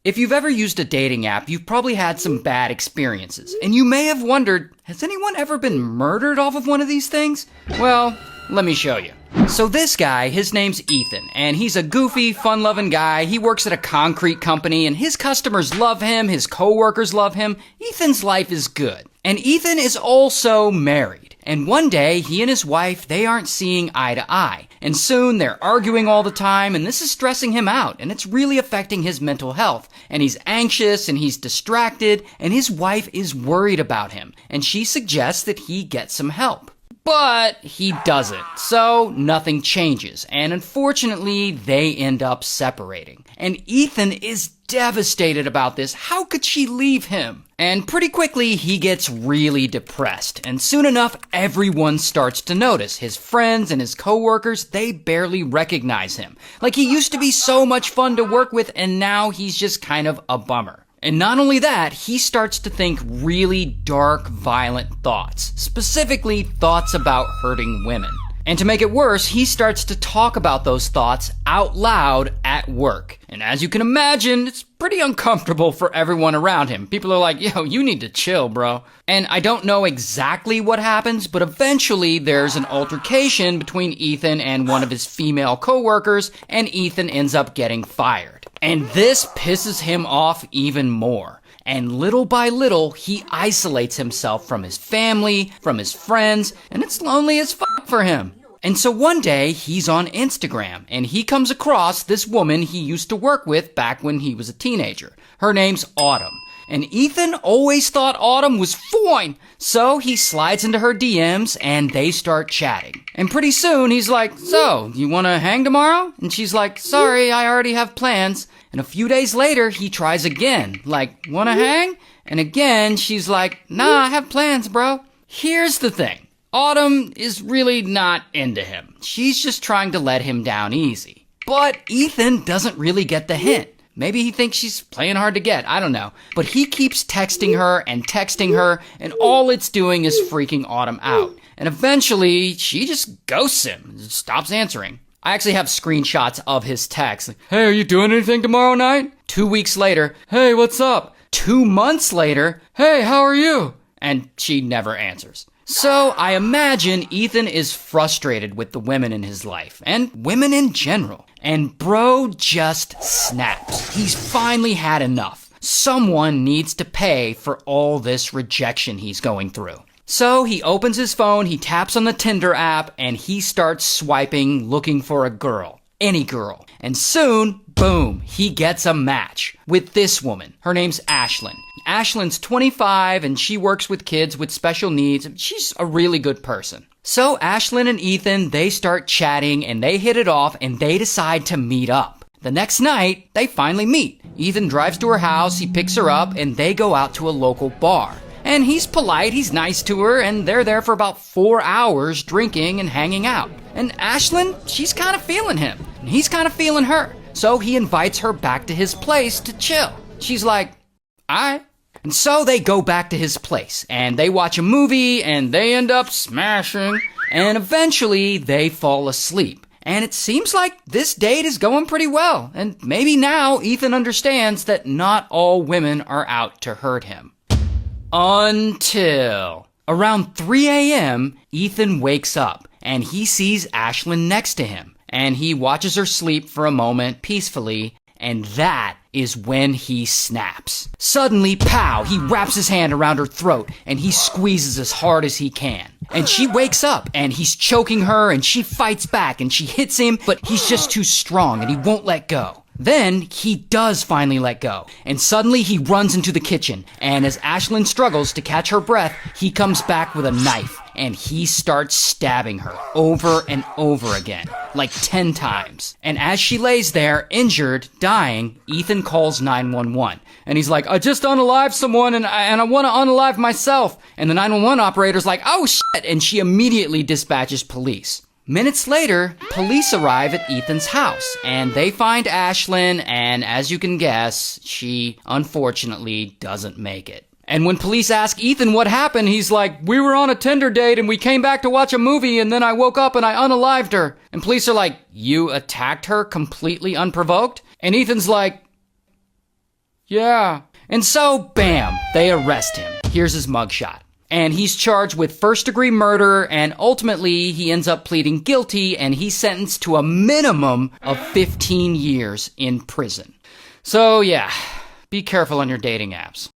If you've ever used a dating app, you've probably had some bad experiences, and you may have wondered, has anyone ever been murdered off of one of these things? Well, let me show you. So this guy, his name's Ethan, and he's a goofy, fun-loving guy. He works at a concrete company, and his customers love him, his coworkers love him. Ethan's life is good. And Ethan is also married. And one day, he and his wife, they aren't seeing eye to eye. And soon, they're arguing all the time, and this is stressing him out, and it's really affecting his mental health. And he's anxious, and he's distracted, and his wife is worried about him. And she suggests that he get some help. But he doesn't, so nothing changes, and unfortunately, they end up separating. And Ethan is devastated about this. How could she leave him? And pretty quickly, he gets really depressed, and soon enough, everyone starts to notice. His friends and his coworkers, they barely recognize him. Like he used to be so much fun to work with, and now he's just kind of a bummer. And not only that, he starts to think really dark, violent thoughts, specifically thoughts about hurting women. And to make it worse, he starts to talk about those thoughts out loud at work. And as you can imagine, it's pretty uncomfortable for everyone around him. People are like, yo, you need to chill, bro. And I don't know exactly what happens, but eventually there's an altercation between Ethan and one of his female coworkers, and Ethan ends up getting fired. And this pisses him off even more. And little by little, he isolates himself from his family, from his friends, and it's lonely as fuck for him. And so one day, he's on Instagram, and he comes across this woman he used to work with back when he was a teenager. Her name's Autumn. And Ethan always thought Autumn was fine. So he slides into her DMs and they start chatting. And pretty soon he's like, so, you wanna hang tomorrow? And she's like, sorry, I already have plans. And a few days later, he tries again. Like, wanna hang? And again, she's like, nah, I have plans, bro. Here's the thing. Autumn is really not into him. She's just trying to let him down easy. But Ethan doesn't really get the hint. Maybe he thinks she's playing hard to get, I don't know. But he keeps texting her, and all it's doing is freaking Autumn out. And eventually, she just ghosts him, stops answering. I actually have screenshots of his text. Like, hey, are you doing anything tomorrow night? 2 weeks later, hey, what's up? 2 months later, hey, how are you? And she never answers. So I imagine Ethan is frustrated with the women in his life, and women in general. And bro just snaps. He's finally had enough. Someone needs to pay for all this rejection he's going through. So he opens his phone, he taps on the Tinder app, and he starts swiping, looking for a girl. Any girl. And soon, boom, he gets a match with this woman. Her name's Ashlyn. Ashlyn's 25 and she works with kids with special needs. She's a really good person. So Ashlyn and Ethan, they start chatting and they hit it off and they decide to meet up. The next night, they finally meet. Ethan drives to her house, he picks her up, and they go out to a local bar. And he's polite, he's nice to her, and they're there for about 4 hours drinking and hanging out. And Ashlyn, she's kind of feeling him, and he's kind of feeling her. So he invites her back to his place to chill. She's like, alright. And so they go back to his place, and they watch a movie, and they end up smashing, and eventually they fall asleep. And it seems like this date is going pretty well, and maybe now Ethan understands that not all women are out to hurt him. Until around 3 a.m., Ethan wakes up, and he sees Ashlyn next to him, and he watches her sleep for a moment peacefully, and that is when he snaps. Suddenly, pow, he wraps his hand around her throat, and he squeezes as hard as he can. And she wakes up, and he's choking her, and she fights back, and she hits him, but he's just too strong, and he won't let go. Then, he does finally let go, and suddenly he runs into the kitchen, and as Ashlyn struggles to catch her breath, he comes back with a knife, and he starts stabbing her over and over again, like 10 times. And as she lays there, injured, dying, Ethan calls 911. And he's like, I just unalived someone, and I want to unalive myself. And the 911 operator's like, oh shit, and she immediately dispatches police. Minutes later, police arrive at Ethan's house, and they find Ashlyn, and as you can guess, she unfortunately doesn't make it. And when police ask Ethan what happened, he's like, we were on a Tinder date and we came back to watch a movie and then I woke up and I unalived her. And police are like, you attacked her completely unprovoked? And Ethan's like, Yeah. And so, bam, they arrest him. Here's his mugshot. And he's charged with first-degree murder, and ultimately he ends up pleading guilty, and he's sentenced to a minimum of 15 years in prison. So yeah, be careful on your dating apps.